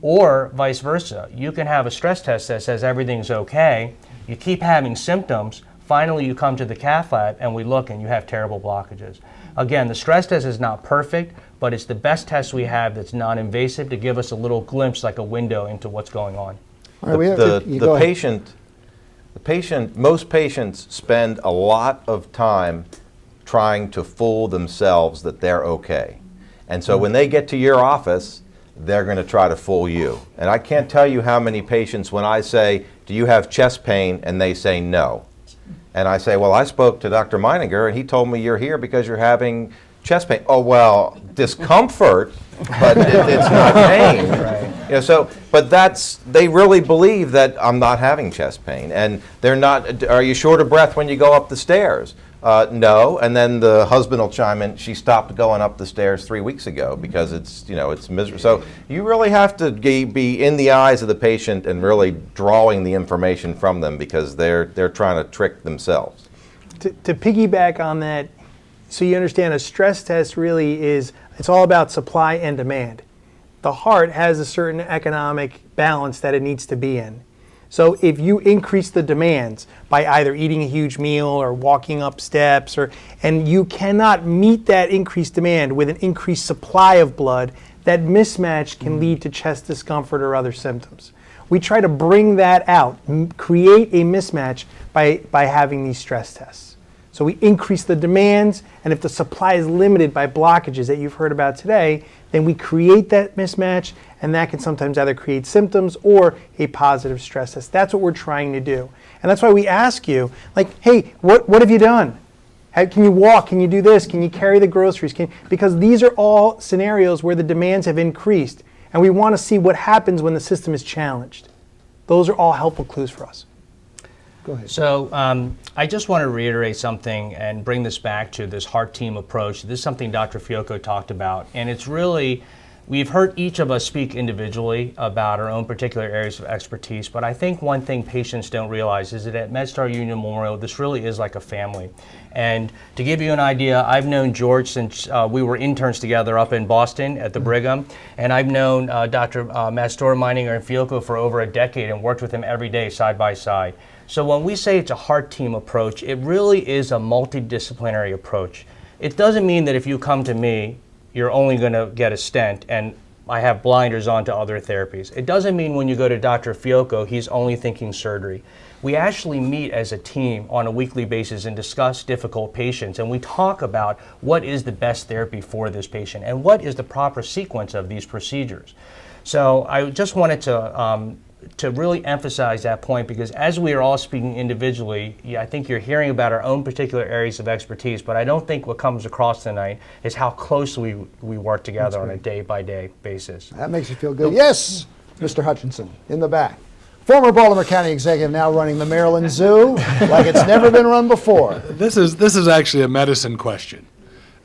Or vice versa. You can have a stress test that says everything's okay, you keep having symptoms, finally you come to the cath lab and we look and you have terrible blockages. Again, the stress test is not perfect, but it's the best test we have that's non-invasive to give us a little glimpse, like a window into what's going on. All right, most patients spend a lot of time trying to fool themselves that they're okay. And so when they get to your office, they're going to try to fool you. And I can't tell you how many patients, when I say, do you have chest pain? And they say no. And I say, well, I spoke to Dr. Meininger and he told me you're here because you're having chest pain. Oh, well, discomfort, but it's not pain. Right. You know, but they really believe that I'm not having chest pain. And they're not, are you short of breath when you go up the stairs? No. And then the husband will chime in, she stopped going up the stairs 3 weeks ago because it's miserable. So you really have to be in the eyes of the patient and really drawing the information from them because they're trying to trick themselves. To piggyback on that, so you understand a stress test really it's all about supply and demand. The heart has a certain economic balance that it needs to be in. So if you increase the demands by either eating a huge meal or walking up steps, and you cannot meet that increased demand with an increased supply of blood, that mismatch can lead to chest discomfort or other symptoms. we try to bring that out, create a mismatch by having these stress tests. So we increase the demands, and if the supply is limited by blockages that you've heard about today, then we create that mismatch, and that can sometimes either create symptoms or a positive stress test. That's what we're trying to do. And that's why we ask you, like, hey, what have you done? Can you walk? Can you do this? Can you carry the groceries? Because these are all scenarios where the demands have increased, and we want to see what happens when the system is challenged. Those are all helpful clues for us. Go ahead. So I just want to reiterate something and bring this back to this heart team approach. This is something Dr. Fiocco talked about, and it's really, we've heard each of us speak individually about our own particular areas of expertise, but I think one thing patients don't realize is that at MedStar Union Memorial, this really is like a family. And to give you an idea, I've known George since we were interns together up in Boston at the Brigham, and I've known Dr. Mastor, Meininger, and Fiocco for over a decade and worked with him every day side by side. So when we say it's a heart team approach, it really is a multidisciplinary approach. It doesn't mean that if you come to me, you're only going to get a stent and I have blinders on to other therapies. It doesn't mean when you go to Dr. Fiocco, he's only thinking surgery. We actually meet as a team on a weekly basis and discuss difficult patients, and we talk about what is the best therapy for this patient and what is the proper sequence of these procedures. So I just wanted to really emphasize that point, because as we are all speaking individually, I think you're hearing about our own particular areas of expertise, but I don't think what comes across tonight is how closely we work together on a day-by-day basis. That makes you feel good. Yes, Mr. Hutchinson, in the back. Former Baltimore County executive, now running the Maryland Zoo like it's never been run before. This is actually a medicine question.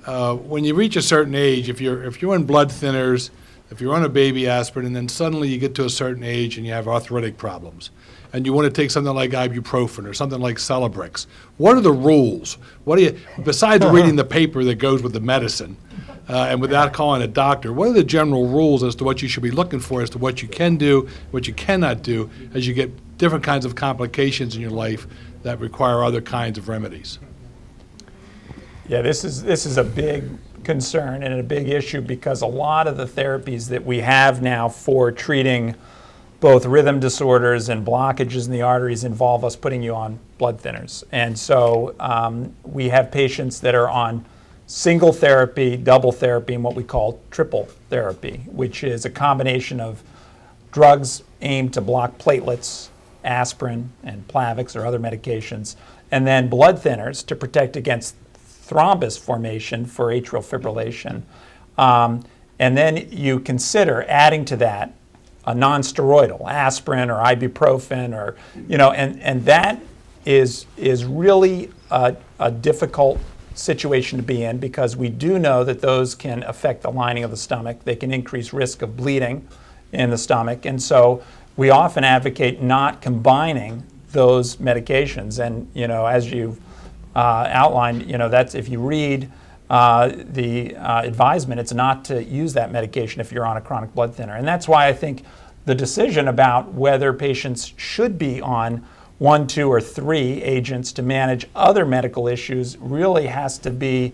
When you reach a certain age, if you're on blood thinners, if you're on a baby aspirin, and then suddenly you get to a certain age and you have arthritic problems, and you want to take something like ibuprofen or something like Celebrex, what are the rules? What do you, besides reading the paper that goes with the medicine, and without calling a doctor, what are the general rules as to what you should be looking for, as to what you can do, what you cannot do, as you get different kinds of complications in your life that require other kinds of remedies? Yeah, this is a big concern and a big issue, because a lot of the therapies that we have now for treating both rhythm disorders and blockages in the arteries involve us putting you on blood thinners. And so we have patients that are on single therapy, double therapy, and what we call triple therapy, which is a combination of drugs aimed to block platelets, aspirin and Plavix or other medications, and then blood thinners to protect against thrombus formation for atrial fibrillation. And then you consider adding to that a non-steroidal, aspirin or ibuprofen, or, and that is really a difficult situation to be in, because we do know that those can affect the lining of the stomach. They can increase risk of bleeding in the stomach. And so we often advocate not combining those medications. And, as you've outlined, that's, if you read the advisement, it's not to use that medication if you're on a chronic blood thinner. And that's why I think the decision about whether patients should be on 1, 2, or 3 agents to manage other medical issues really has to be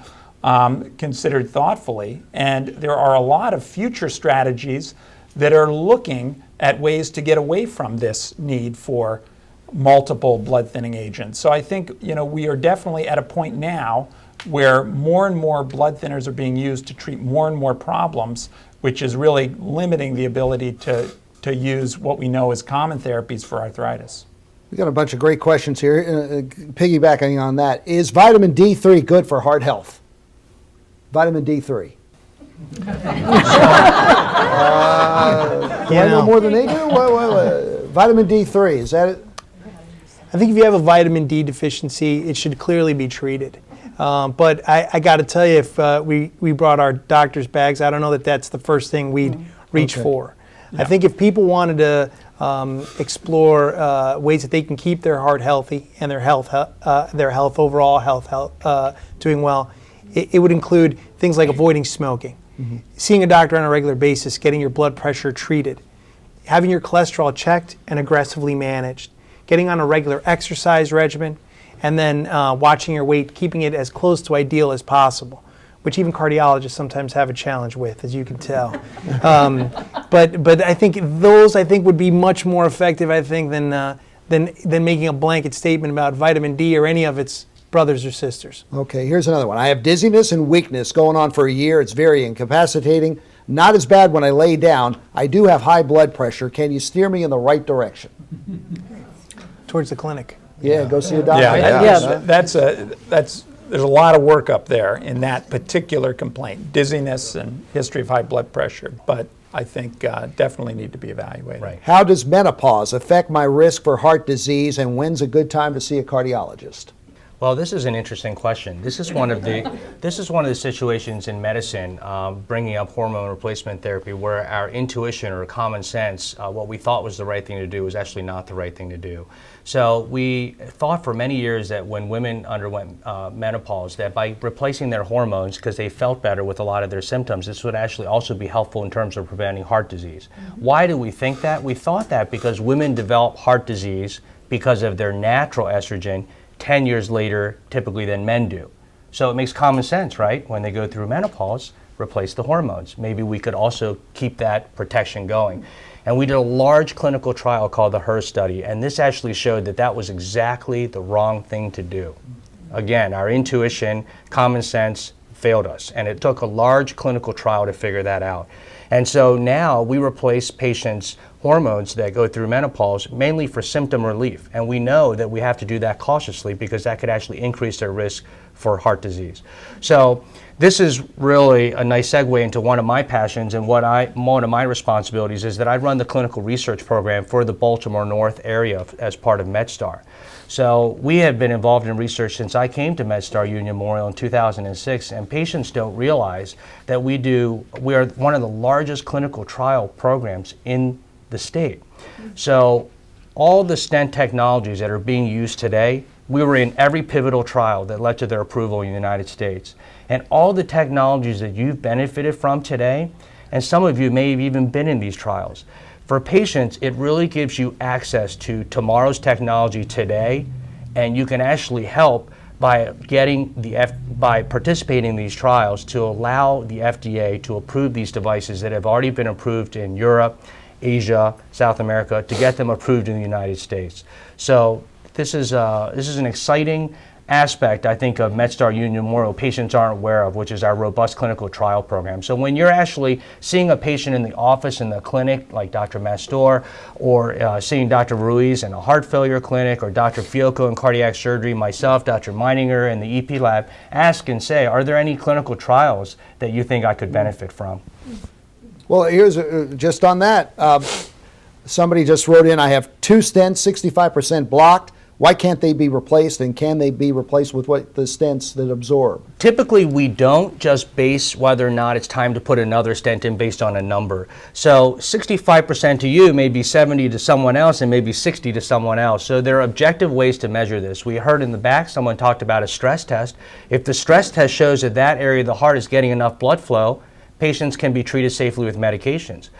considered thoughtfully. And there are a lot of future strategies that are looking at ways to get away from this need for multiple blood thinning agents. So I think, we are definitely at a point now where more and more blood thinners are being used to treat more and more problems, which is really limiting the ability to use what we know as common therapies for arthritis. We got a bunch of great questions here. Piggybacking on that, is vitamin D3 good for heart health? Vitamin D3. Do I know more than they do? Vitamin D3, is that it? I think if you have a vitamin D deficiency, it should clearly be treated. But I got to tell you, if we brought our doctor's bags, I don't know that that's the first thing we'd reach for. Yeah. I think if people wanted to explore ways that they can keep their heart healthy and their overall health doing well, it would include things like avoiding smoking, seeing a doctor on a regular basis, getting your blood pressure treated, having your cholesterol checked and aggressively managed, getting on a regular exercise regimen, and then watching your weight, keeping it as close to ideal as possible, which even cardiologists sometimes have a challenge with, as you can tell. But I think those would be much more effective, I think, than making a blanket statement about vitamin D or any of its brothers or sisters. Okay, here's another one. I have dizziness and weakness going on for a year. It's very incapacitating. Not as bad when I lay down. I do have high blood pressure. Can you steer me in the right direction? Towards the clinic. Yeah, go see a doctor. There's a lot of work up there in that particular complaint, dizziness and history of high blood pressure, but I think definitely need to be evaluated. Right. How does menopause affect my risk for heart disease, and when's a good time to see a cardiologist? Well, this is an interesting question. This is one of the situations in medicine, bringing up hormone replacement therapy, where our intuition or common sense, what we thought was the right thing to do, was actually not the right thing to do. So we thought for many years that when women underwent menopause, that by replacing their hormones, because they felt better with a lot of their symptoms, this would actually also be helpful in terms of preventing heart disease. Why do we think that? We thought that because women develop heart disease because of their natural estrogen 10 years later, typically, than men do. So it makes common sense, right? When they go through menopause, replace the hormones. Maybe we could also keep that protection going. And we did a large clinical trial called the HER study, and this actually showed that that was exactly the wrong thing to do. Again, our intuition, common sense failed us, and it took a large clinical trial to figure that out. And so now we replace patients' hormones that go through menopause mainly for symptom relief. And we know that we have to do that cautiously because that could actually increase their risk for heart disease. So this is really a nice segue into one of my passions, and one of my responsibilities is that I run the clinical research program for the Baltimore North area as part of MedStar. So we have been involved in research since I came to MedStar Union Memorial in 2006, and patients don't realize that we are one of the largest clinical trial programs in the state. So all the stent technologies that are being used today, we were in every pivotal trial that led to their approval in the United States. And all the technologies that you've benefited from today, and some of you may have even been in these trials, for patients, it really gives you access to tomorrow's technology today, and you can actually help by participating in these trials to allow the FDA to approve these devices that have already been approved in Europe, Asia, South America, to get them approved in the United States. So this is an exciting aspect, I think, of MedStar Union Memorial patients aren't aware of, which is our robust clinical trial program. So when you're actually seeing a patient in the office, in the clinic, like Dr. Mastor, or seeing Dr. Ruiz in a heart failure clinic, or Dr. Fiocco in cardiac surgery, myself, Dr. Meininger in the EP lab, ask and say, are there any clinical trials that you think I could benefit from? Well, here's just on that. Somebody just wrote in, I have 2 stents, 65% blocked. Why can't they be replaced, and can they be replaced with the stents that absorb? Typically, we don't just base whether or not it's time to put another stent in based on a number. So 65% to you may be 70 to someone else and maybe 60 to someone else. So there are objective ways to measure this. We heard in the back someone talked about a stress test. If the stress test shows that that area of the heart is getting enough blood flow, patients can be treated safely with medications.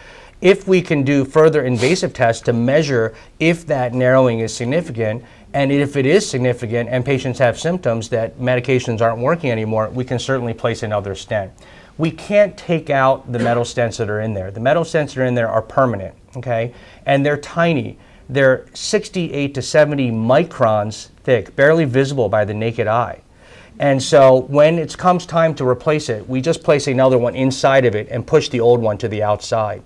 If we can do further invasive tests to measure if that narrowing is significant, and if it is significant and patients have symptoms that medications aren't working anymore, we can certainly place another stent. We can't take out the metal stents that are in there. The metal stents that are in there are permanent, okay? And they're tiny. They're 68 to 70 microns thick, barely visible by the naked eye. And so when it comes time to replace it, we just place another one inside of it and push the old one to the outside.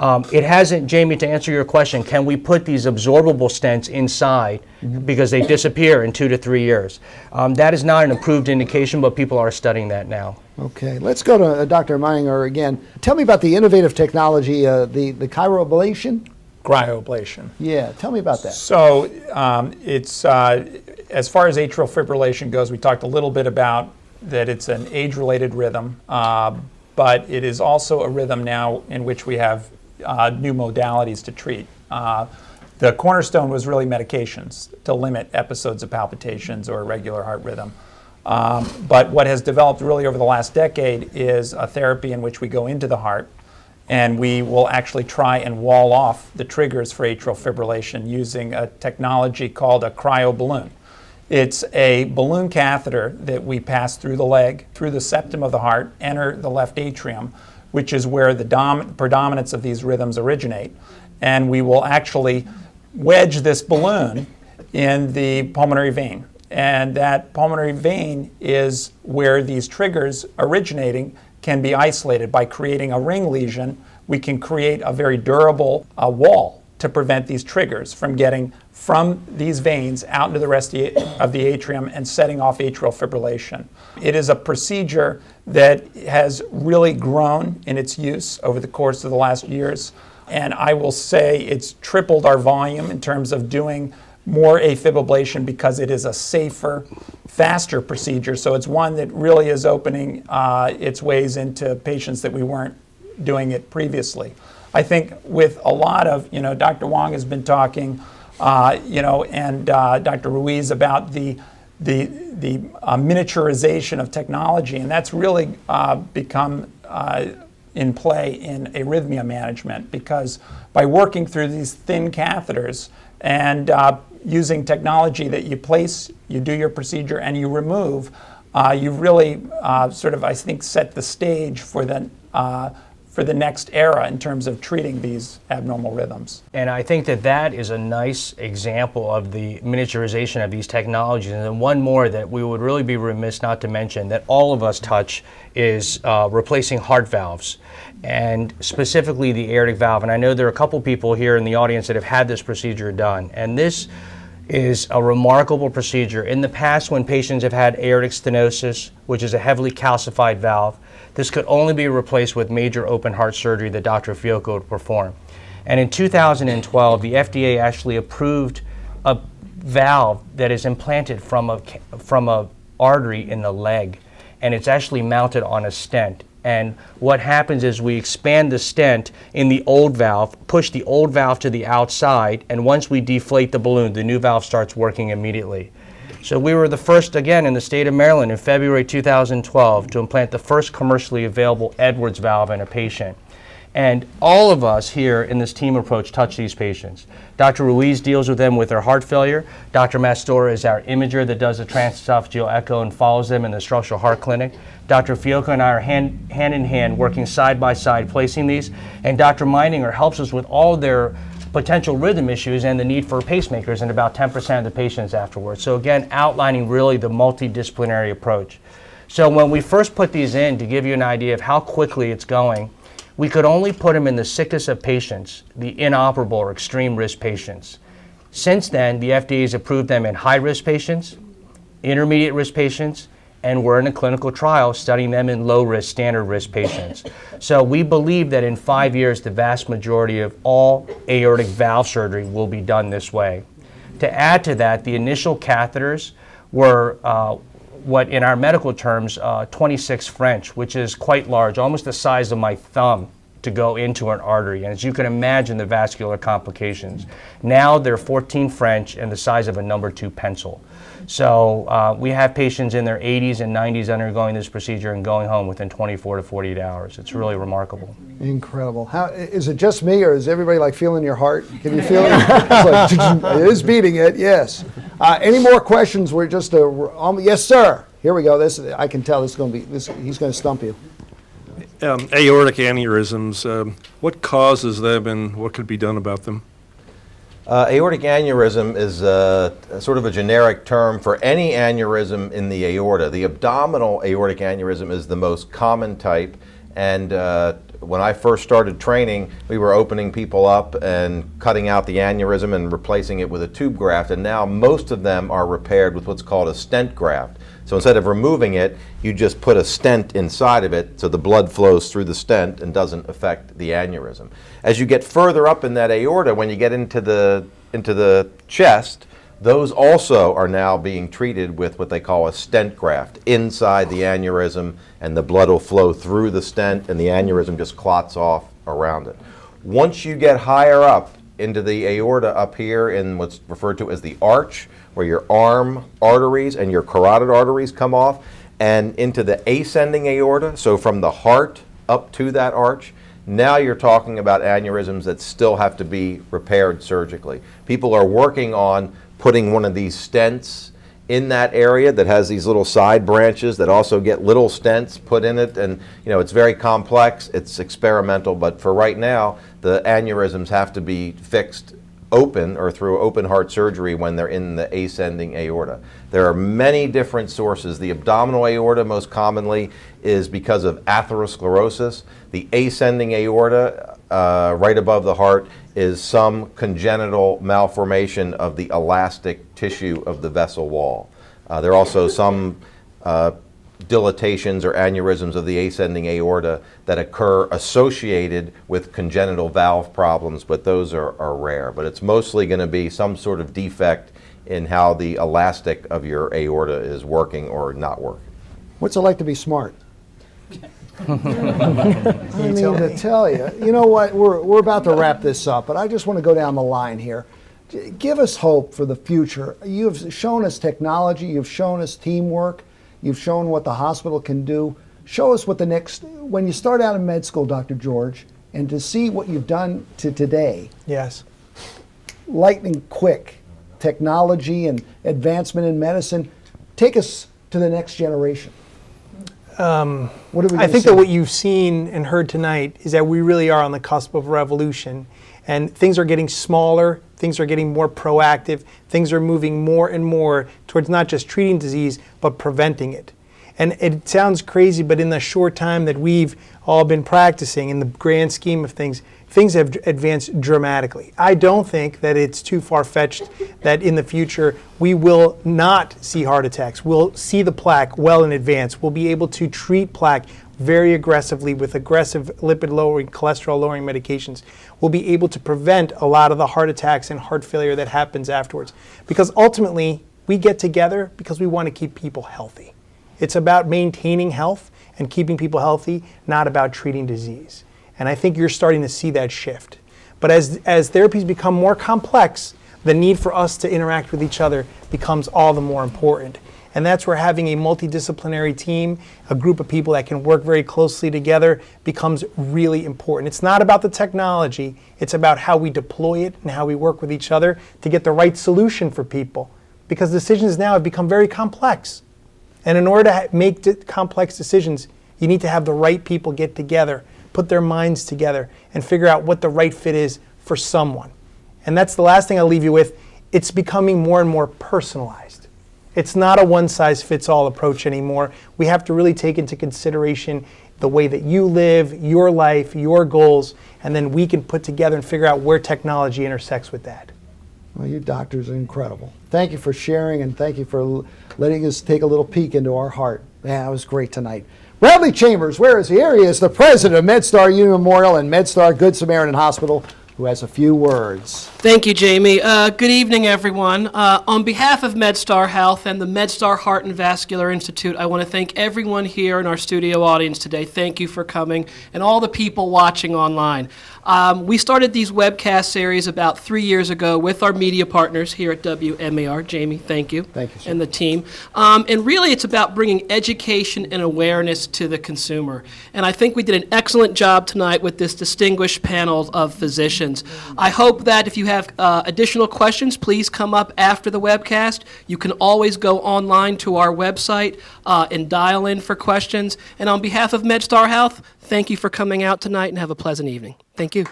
It hasn't, Jamie, to answer your question, can we put these absorbable stents inside because they disappear in 2 to 3 years? That is not an approved indication, but people are studying that now. Okay, let's go to Dr. Meininger again. Tell me about the innovative technology, the cryoablation? Cryoablation. Yeah, tell me about that. So it's, as far as atrial fibrillation goes, we talked a little bit about that it's an age-related rhythm, but it is also a rhythm now in which we have new modalities to treat. The cornerstone was really medications to limit episodes of palpitations or irregular heart rhythm. But what has developed really over the last decade is a therapy in which we go into the heart and we will actually try and wall off the triggers for atrial fibrillation using a technology called a cryoballoon. It's a balloon catheter that we pass through the leg, through the septum of the heart, enter the left atrium, which is where the predominance of these rhythms originate. And we will actually wedge this balloon in the pulmonary vein. And that pulmonary vein is where these triggers originating can be isolated. By creating a ring lesion, we can create a very durable wall to prevent these triggers from getting from these veins out into the rest of the atrium and setting off atrial fibrillation. It is a procedure that has really grown in its use over the course of the last years. And I will say it's tripled our volume in terms of doing more a-fib ablation because it is a safer, faster procedure. So it's one that really is opening its ways into patients that we weren't doing it previously. I think with a lot of, Dr. Wong has been talking, and Dr. Ruiz about the miniaturization of technology, and that's really become in play in arrhythmia management, because by working through these thin catheters and using technology that you place, you do your procedure, and you remove, you really sort of, I think, set the stage for the next era in terms of treating these abnormal rhythms. And I think that is a nice example of the miniaturization of these technologies. And then one more that we would really be remiss not to mention that all of us touch is replacing heart valves, and specifically the aortic valve. And I know there are a couple people here in the audience that have had this procedure done. And this is a remarkable procedure. In the past, when patients have had aortic stenosis, which is a heavily calcified valve, this could only be replaced with major open heart surgery that Dr. Fiocco would perform. And in 2012, the FDA actually approved a valve that is implanted from a artery in the leg, and it's actually mounted on a stent. And what happens is we expand the stent in the old valve, push the old valve to the outside, and once we deflate the balloon, the new valve starts working immediately. So we were the first, again, in the state of Maryland in February 2012 to implant the first commercially available Edwards valve in a patient. And all of us here in this team approach touch these patients. Dr. Ruiz deals with them with their heart failure. Dr. Mastora is our imager that does the transesophageal echo and follows them in the structural heart clinic. Dr. Fiocco and I are hand in hand working side by side placing these. And Dr. Meininger helps us with all their potential rhythm issues and the need for pacemakers in about 10% of the patients afterwards. So again, outlining really the multidisciplinary approach. So when we first put these in, to give you an idea of how quickly it's going, we could only put them in the sickest of patients, the inoperable or extreme risk patients. Since then, the FDA has approved them in high-risk patients, intermediate risk patients, and we're in a clinical trial studying them in low-risk, standard-risk patients. So we believe that in 5 years, the vast majority of all aortic valve surgery will be done this way. To add to that, the initial catheters were what in our medical terms, 26 French, which is quite large, almost the size of my thumb to go into an artery. And as you can imagine, the vascular complications. Now they're 14 French and the size of a number 2 pencil. So we have patients in their 80s and 90s undergoing this procedure and going home within 24 to 48 hours. It's really remarkable. Incredible. How is it just me, or is everybody like feeling your heart? Can you feel it? It's like, it is beating it. Yes. Any more questions? We're just yes, sir. Here we go. This I can tell. This is going to be. He's going to stump you. Aortic aneurysms. What causes them, and what could be done about them? Aortic aneurysm is sort of a generic term for any aneurysm in the aorta. The abdominal aortic aneurysm is the most common type, and when I first started training, we were opening people up and cutting out the aneurysm and replacing it with a tube graft, and now most of them are repaired with what's called a stent graft. So instead of removing it, you just put a stent inside of it so the blood flows through the stent and doesn't affect the aneurysm. As you get further up in that aorta, when you get into the chest, those also are now being treated with what they call a stent graft inside the aneurysm, and the blood will flow through the stent and the aneurysm just clots off around it. Once you get higher up into the aorta up here in what's referred to as the arch, where your arm arteries and your carotid arteries come off, and into the ascending aorta, so from the heart up to that arch, now you're talking about aneurysms that still have to be repaired surgically. People are working on putting one of these stents in that area that has these little side branches that also get little stents put in it, and it's very complex. It's experimental, but for right now, the aneurysms have to be fixed open or through open heart surgery when they're in the ascending aorta. There are many different sources. The abdominal aorta most commonly is because of atherosclerosis. The ascending aorta, right above the heart, is some congenital malformation of the elastic tissue of the vessel wall. There are also some dilatations or aneurysms of the ascending aorta that occur associated with congenital valve problems, but those are rare. But it's mostly going to be some sort of defect in how the elastic of your aorta is working or not working. What's it like to be smart? I mean, to tell you, you know what, we're about to wrap this up, but I just want to go down the line here. Give us hope for the future. You've shown us technology, you've shown us teamwork, you've shown what the hospital can do. Show us what the next, when you start out in med school, Dr. George, and to see what you've done to today. Yes. Lightning quick technology and advancement in medicine. Take us to the next generation. What are we I think see? that what you've seen and heard tonight is that we really are on the cusp of revolution, and things are getting smaller, things are getting more proactive, things are moving more and more towards not just treating disease, but preventing it. And it sounds crazy, but in the short time that we've all been practicing, in the grand scheme of things, things have advanced dramatically. I don't think that it's too far-fetched that in the future we will not see heart attacks. We'll see the plaque well in advance. We'll be able to treat plaque very aggressively with aggressive lipid-lowering, cholesterol-lowering medications. We'll be able to prevent a lot of the heart attacks and heart failure that happens afterwards. Because ultimately, we get together because we want to keep people healthy. It's about maintaining health and keeping people healthy, not about treating disease. And I think you're starting to see that shift. But as therapies become more complex, the need for us to interact with each other becomes all the more important. And that's where having a multidisciplinary team, a group of people that can work very closely together, becomes really important. It's not about the technology, it's about how we deploy it and how we work with each other to get the right solution for people. Because decisions now have become very complex. And in order to make complex decisions, you need to have the right people get together, put their minds together, and figure out what the right fit is for someone. And that's the last thing I'll leave you with. It's becoming more and more personalized. It's not a one-size-fits-all approach anymore. We have to really take into consideration the way that you live, your life, your goals, and then we can put together and figure out where technology intersects with that. Well, you doctors are incredible. Thank you for sharing, and thank you for letting us take a little peek into our heart. Yeah, that was great tonight. Bradley Chambers, where is he? Here he is, the president of MedStar Union Memorial and MedStar Good Samaritan Hospital, who has a few words. Thank you, Jamie. Good evening, everyone. On behalf of MedStar Health and the MedStar Heart and Vascular Institute, I want to thank everyone here in our studio audience today. Thank you for coming, and all the people watching online. We started these webcast series about 3 years ago with our media partners here at WMAR. Jamie, thank you. Thank you, sir. And the team. And really, it's about bringing education and awareness to the consumer. And I think we did an excellent job tonight with this distinguished panel of physicians. I hope that if you have additional questions, please come up after the webcast. You can always go online to our website and dial in for questions. And on behalf of MedStar Health, thank you for coming out tonight and have a pleasant evening. Thank you.